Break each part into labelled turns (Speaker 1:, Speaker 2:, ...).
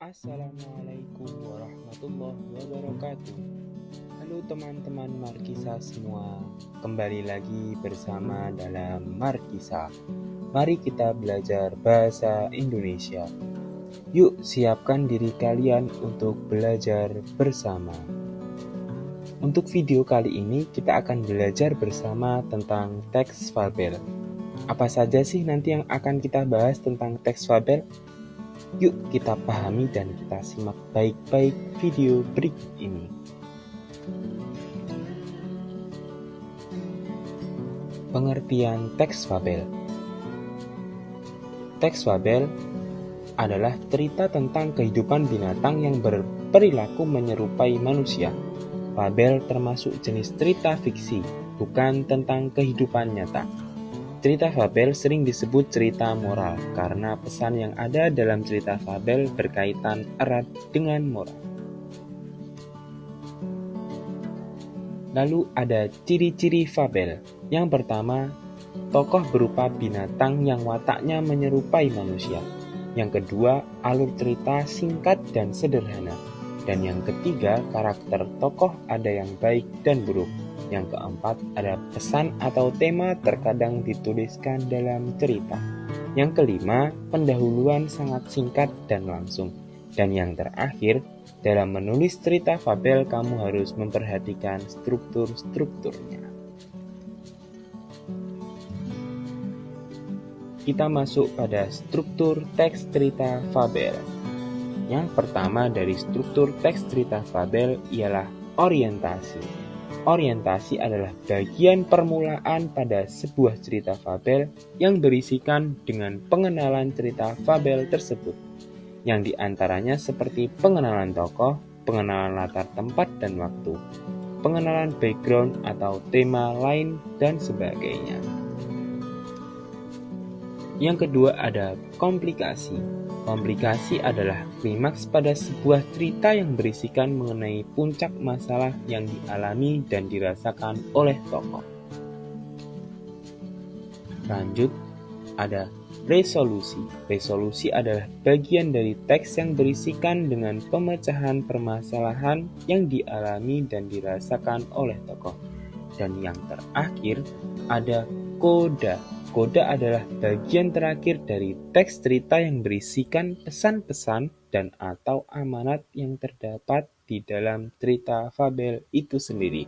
Speaker 1: Assalamualaikum warahmatullahi wabarakatuh. Halo teman-teman Markisa semua, kembali lagi bersama dalam Markisa. Mari kita belajar bahasa Indonesia. Yuk siapkan diri kalian untuk belajar bersama. Untuk video kali ini kita akan belajar bersama tentang teks fabel. Apa saja sih nanti yang akan kita bahas tentang teks fabel? Yuk kita pahami dan kita simak baik-baik video berikut ini. Pengertian teks fabel. Teks fabel adalah cerita tentang kehidupan binatang yang berperilaku menyerupai manusia. Fabel termasuk jenis cerita fiksi, bukan tentang kehidupan nyata. Cerita fabel sering disebut cerita moral karena pesan yang ada dalam cerita fabel berkaitan erat dengan moral. Lalu ada ciri-ciri fabel. Yang pertama, tokoh berupa binatang yang wataknya menyerupai manusia. Yang kedua, alur cerita singkat dan sederhana. Dan yang ketiga, karakter tokoh ada yang baik dan buruk. Yang keempat, ada pesan atau tema terkadang dituliskan dalam cerita. Yang kelima, pendahuluan sangat singkat dan langsung. Dan yang terakhir, dalam menulis cerita fabel kamu harus memperhatikan strukturnya. Kita masuk pada struktur teks cerita fabel. Yang pertama dari struktur teks cerita fabel ialah orientasi. Orientasi adalah bagian permulaan pada sebuah cerita fabel yang berisikan dengan pengenalan cerita fabel tersebut, yang diantaranya seperti pengenalan tokoh, pengenalan latar tempat dan waktu, pengenalan background atau tema lain, dan sebagainya. Yang kedua ada komplikasi. Komplikasi adalah klimaks pada sebuah cerita yang berisikan mengenai puncak masalah yang dialami dan dirasakan oleh tokoh. Lanjut, ada resolusi. Resolusi adalah bagian dari teks yang berisikan dengan pemecahan permasalahan yang dialami dan dirasakan oleh tokoh. Dan yang terakhir, ada koda. Koda adalah bagian terakhir dari teks cerita yang berisikan pesan-pesan dan atau amanat yang terdapat di dalam cerita fabel itu sendiri.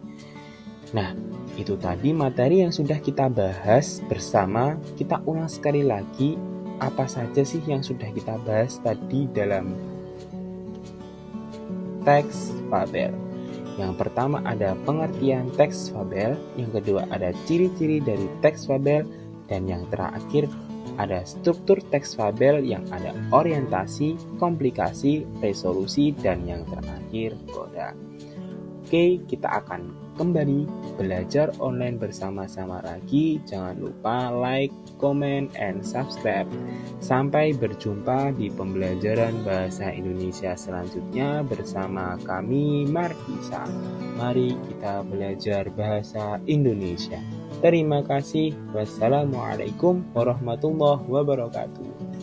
Speaker 1: Nah, itu tadi materi yang sudah kita bahas bersama. Kita ulang sekali lagi apa saja sih yang sudah kita bahas tadi dalam teks fabel. Yang pertama ada pengertian teks fabel, yang kedua ada ciri-ciri dari teks fabel, dan yang terakhir ada struktur teks fabel yang ada orientasi, komplikasi, resolusi, dan yang terakhir koda. Oke, kita akan kembali belajar online bersama-sama lagi. Jangan lupa like, comment, and subscribe. Sampai berjumpa di pembelajaran bahasa Indonesia selanjutnya bersama kami Markisa. Mari kita belajar bahasa Indonesia. Terima kasih. Wassalamualaikum warahmatullahi wabarakatuh.